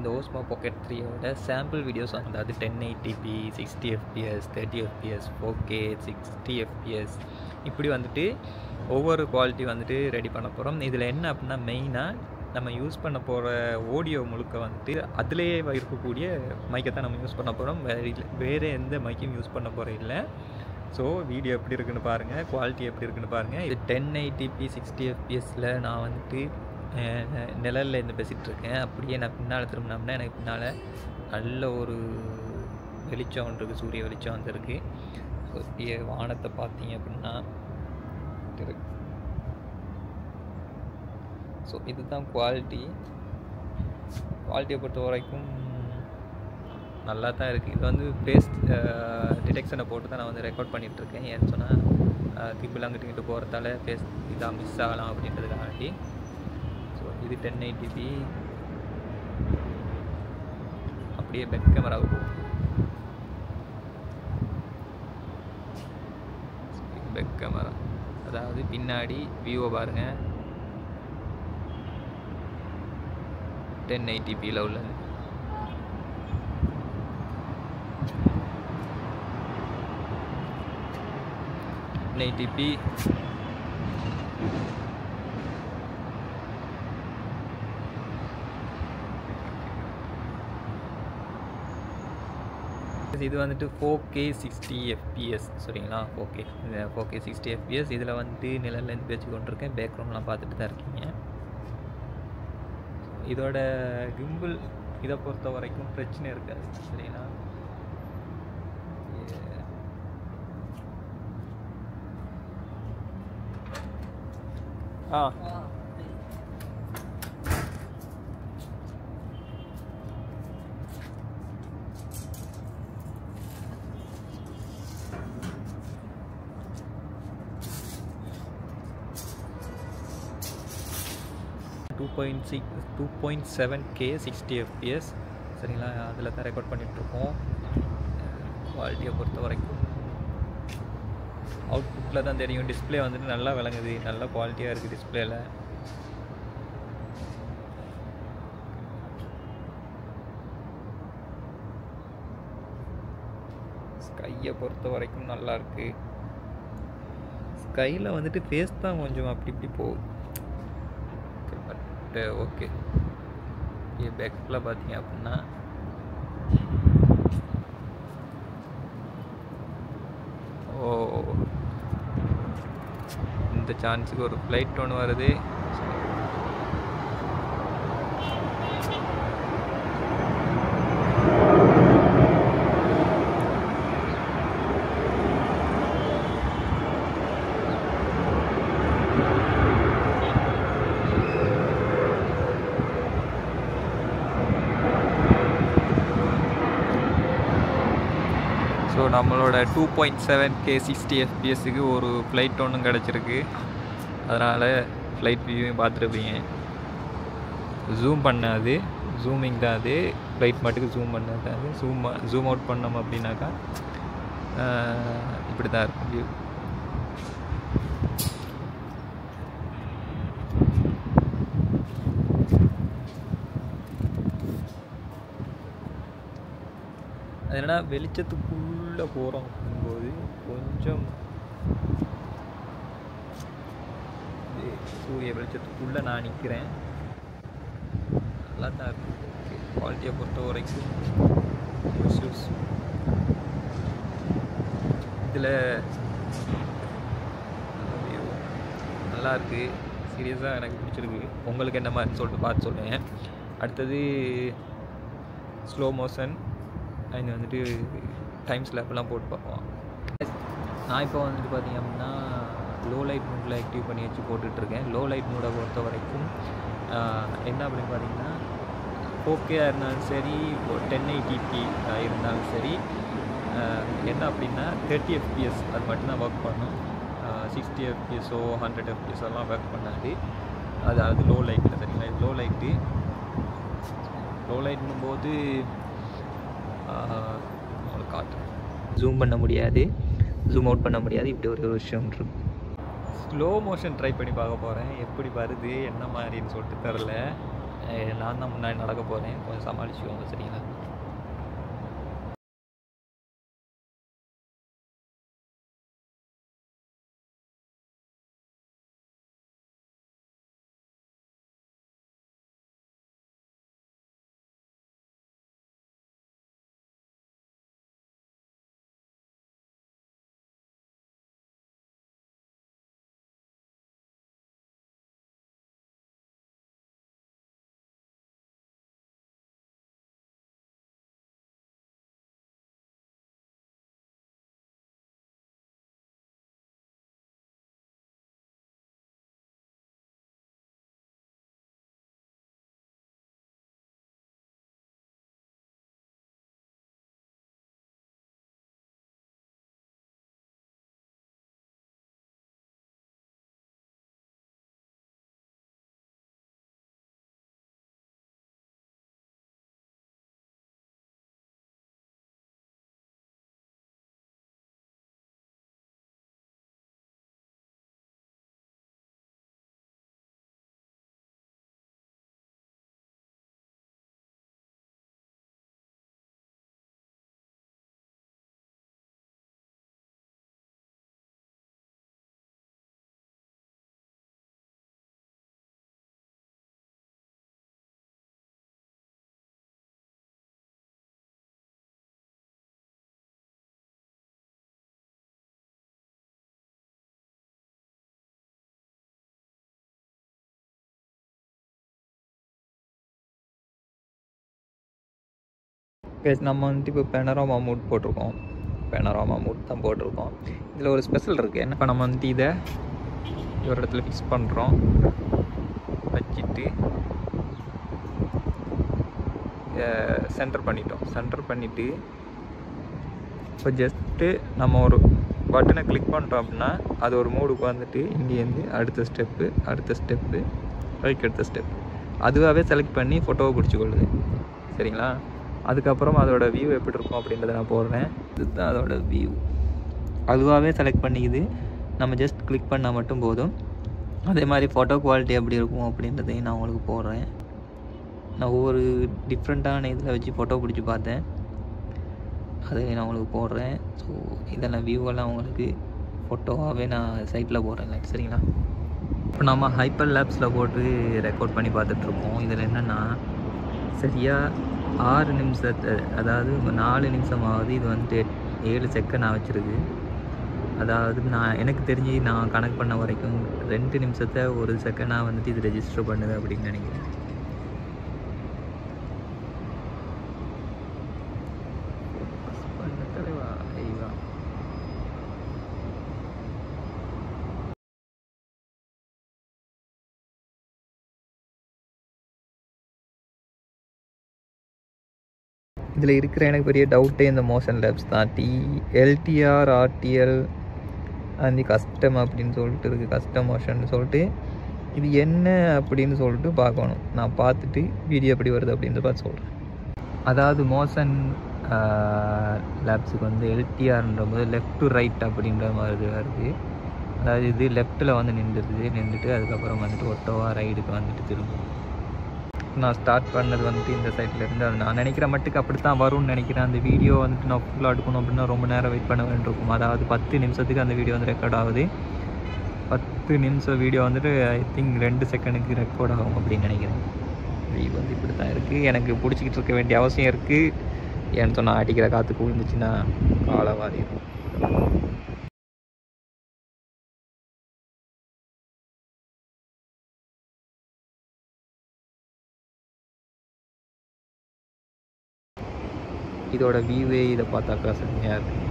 இந்த ஓஸ்மோ packet 3யோட sample videos வந்து அது 1080p 60 fps 30 fps 4K 60 fps இப்படி வந்துட்டு ஒவ்வொரு குவாலிட்டி வந்துட்டு ரெடி பண்ண போகிறோம். இதில் என்ன அப்படின்னா மெயினாக நம்ம யூஸ் பண்ண போகிற ஆடியோ முழுக்க வந்துட்டு அதிலேயே இருக்கக்கூடிய மைக்கை தான் நம்ம யூஸ் பண்ண போகிறோம். வேறு எந்த மைக்கையும் யூஸ் பண்ண போகிற இல்லை. ஸோ வீடியோ எப்படி இருக்குன்னு பாருங்கள், குவாலிட்டி எப்படி இருக்குன்னு பாருங்கள். இது 1080p 60 fpsல நான் வந்துட்டு நிழலில் இருந்து பேசிகிட்ருக்கேன். அப்படியே நான் பின்னால் திரும்பினோம்னா எனக்கு பின்னால் நல்ல ஒரு வெளிச்சம் ஒன்று இருக்குது, சூரிய வெளிச்சம் வந்துருக்கு. ஸோ அப்படியே வானத்தை பார்த்தீங்க அப்படின்னா இருக்கு. ஸோ இதுதான் குவாலிட்டியை பொறுத்த வரைக்கும் நல்லா தான் இருக்குது. இது வந்து ஃபேஸ் டிடெக்ஷனை போட்டு தான் நான் வந்து ரெக்கார்ட் பண்ணிகிட்ருக்கேன். ஏன்னு சொன்னால் கிம்பிள் அங்கிட்டு இங்கிட்டு போகிறதால ஃபேஸ் இதாக மிஸ் ஆகலாம் அப்படின்றதுக்காண்டி. ஸோ இது 1080p அப்படியே பேக் கேமராவுக்கு போகும். பேக் கேமரா அதாவது பின்னாடி வியூவை பாருங்கள், 1080pல உள்ளது. இது வந்துட்டு 4K 60 fps சரிங்களா. 4K 60 fps. இதில் வந்து நிழல்லேருந்து பேச்சு கொண்டிருக்கேன், பேக்ரவுண்ட்லாம் பார்த்துட்டு தான் இருக்கீங்க. இதோட கிம்பிள் இதை பொறுத்த வரைக்கும் பிரச்சனை இருக்காது சரிங்களா. $2.7K 60 fps சரிங்களா. அதில் தான் ரெக்கார்ட் பண்ணிகிட்ருக்கோம். குவாலிட்டியை பொறுத்த வரைக்கும் அவுட்புட்டில் தான் தெரியும். டிஸ்பிளே வந்துட்டு நல்லா விளங்குது, நல்ல குவாலிட்டியாக இருக்குது டிஸ்பிளேயில். ஸ்கையை பொறுத்த வரைக்கும் நல்லா இருக்குது. ஸ்கையில் வந்துட்டு ஃபேஸ் தான் கொஞ்சம் அப்படி இப்படி போகுது. But okay. பேக்கில் பார்த்தீங்க அப்படின்னா இந்த சான்ஸுக்கு ஒரு ஃப்ளைட் ஒன்று வருது. ஸோ நம்மளோட 2.7K 60 fpsக்கு ஒரு ஃப்ளைட் ஒன்றும் கிடச்சிருக்கு. அதனால் ஃப்ளைட் வியூவையும் பார்த்துருப்பீங்க. ஜூம் பண்ணாது, ஜூமிங் தான் அது. ஃப்ளைட் மட்டுக்கு ஜூம் பண்ணாது. அது ஜூம் அவுட் பண்ணோம் அப்படின்னாக்கா இப்படி தான் இருக்கும் வியூ. அது என்னன்னா வெளிச்சத்துக்குள்ளே போகிறோம் அப்படிங்கும்போது கொஞ்சம் சூரிய வெளிச்சத்துக்குள்ளே நான் நிற்கிறேன். நல்லா தான் இருக்குது. ஓகே, குவாலிட்டியை பொறுத்த வரைக்கும் இதில் நல்லா இருக்குது. சீரியஸாக எனக்கு பிடிச்சிருக்கு. உங்களுக்கு என்ன மாதிரின்னு சொல்லிட்டு பார்த்து சொல்லுங்கள். அடுத்தது ஸ்லோ மோஷன் அண்ட் வந்துட்டு டைம் ஸ்லாப்லாம் போட்டு பார்ப்போம். நான் இப்போ வந்துட்டு பார்த்திங்க அப்படின்னா லோ லைட் மூடில் ஆக்டிவ் பண்ணி வச்சு போட்டுட்ருக்கேன். லோ லைட் மூடை பொறுத்த வரைக்கும் என்ன அப்படின்னு பார்த்தீங்கன்னா 4K இருந்தாலும் சரி, 1080p இருந்தாலும் சரி, என்ன அப்படின்னா 30 fps அது மட்டும்தான் ஒர்க் பண்ணும். 60 fpsோ 100 fps எல்லாம் ஒர்க் பண்ணாது. அது லோ லைட்டில் சரிங்களா. இது லோ லைட்னும் போது உங்களுக்கு காட்டுறேன். ஜூம் பண்ண முடியாது, ஜூம் அவுட் பண்ண முடியாது. இப்படி ஒரு விஷயம் இருக்குது. ஸ்லோ மோஷன் ட்ரை பண்ணி பார்க்க போகிறேன். எப்படி வருது என்ன மாதிரின்னு சொல்லிட்டு தெரில. நான் தான் முன்னாடி நடக்க போகிறேன், கொஞ்சம் சமாளிச்சுக்கோங்க சரிங்களா. நம்ம வந்துட்டு இப்போ பெனராமா மூட் போட்டிருக்கோம், பெனராமா மூட் தான் போட்டிருக்கோம். இதில் ஒரு ஸ்பெஷல் இருக்குது. என்ன, இப்போ நம்ம வந்துட்டு இதை ஒரு இடத்துல ஃபிக்ஸ் பண்ணுறோம், வச்சுட்டு சென்டர் பண்ணிட்டோம். சென்டர் பண்ணிவிட்டு இப்போ ஜஸ்ட்டு நம்ம ஒரு பட்டனை கிளிக் பண்ணுறோம் அப்படின்னா அது ஒரு மூடுக்கு வந்துட்டு இங்கேருந்து அடுத்த ஸ்டெப்பு அதுக்கு அடுத்த ஸ்டெப்பு அதுவாகவே செலக்ட் பண்ணி ஃபோட்டோவை பிடிச்சிக்கொள்ளுது சரிங்களா. அதுக்கப்புறம் அதோட வியூ எப்படி இருக்கும் அப்படின்றத நான் போடுறேன். இதுதான் அதோட வியூ, அதுவாகவே செலக்ட் பண்ணிக்குது. நம்ம ஜஸ்ட் கிளிக் பண்ணால் மட்டும் போதும். அதே மாதிரி ஃபோட்டோ குவாலிட்டி எப்படி இருக்கும் அப்படின்றதையும் நான் உங்களுக்கு போடுறேன். நான் ஒவ்வொரு டிஃப்ரெண்ட்டான இதில் வச்சு ஃபோட்டோ பிடிச்சி பார்த்தேன், அதையும் நான் உங்களுக்கு போடுறேன். ஸோ இதெல்லாம் வியூவெல்லாம் உங்களுக்கு ஃபோட்டோவாகவே நான் சைட்டில் போடுறேன் சரிங்களா. இப்போ நம்ம ஹைப்பர் லேப்ஸில் போட்டு ரெக்கார்ட் பண்ணி பார்த்துட்ருக்கோம். இதில் என்னென்னா சரியாக 6 நிமிஷத்தை, அதாவது 4 நிமிஷமாவது இது வந்துட்டு 7 செகண்ட் நான் வச்சுருக்கு. அதாவது எனக்கு தெரிஞ்சு நான் கணக்கு பண்ண வரைக்கும் 2 நிமிஷத்தை 1 செகண்டாக வந்துட்டு இது ரெஜிஸ்டர் பண்ணுது அப்படின்னு நினைக்கிறேன். இதில் இருக்கிற எனக்கு பெரிய டவுட்டே இந்த மோஷன் லேப்ஸ் தான். LTR RTL அந்த கஸ்டம் அப்படின்னு சொல்லிட்டு இருக்குது, கஸ்டம் மோஷன் சொல்லிட்டு. இது என்ன அப்படின்னு சொல்லிட்டு பார்க்கணும். நான் பார்த்துட்டு வீடியோ எப்படி வருது அப்படின்னு பார்த்து சொல்கிறேன். அதாவது மோஷன் லேப்ஸுக்கு வந்து LTRன்ற போது லெஃப்ட் டு ரைட் அப்படின்ற மாதிரி வருது. அதாவது இது லெஃப்ட்டில் வந்து நின்றுட்டு அதுக்கப்புறம் வந்துட்டு ஒட்டோவாக ரைடுக்கு வந்துட்டு திரும்பும். நான் ஸ்டார்ட் பண்ணது வந்துட்டு இந்த சைட்டில் இருந்து, அது நான் நினைக்கிற மட்டுக்கு அப்படி தான் வரும்னு நினைக்கிறேன். அந்த வீடியோ வந்துட்டு நான் ஃபுல்லாக எடுக்கணும் அப்படின்னா ரொம்ப நேரம் வெயிட் பண்ண வேண்டியிருக்கும். அதாவது 10 நிமிஷத்துக்கு அந்த வீடியோ வந்து ரெக்கார்ட் ஆகுது. 10 நிமிஷம் வீடியோ வந்துட்டு ஐ திங்க் 2 செகண்டுக்கு ரெக்கார்ட் ஆகும் அப்படின்னு நினைக்கிறேன். வீடியோ வந்து இப்படி தான் இருக்குது. எனக்கு பிடிச்சிக்கிட்டு இருக்க வேண்டிய அவசியம் இருக்குது. ஏன்னு சொன்னால் அடிக்கிற காற்றுக்கு விழுந்துச்சுன்னா காலவாதிடும். இதோட வியூவே இதை பார்த்தாக்கா செம்மையாக இருக்குது.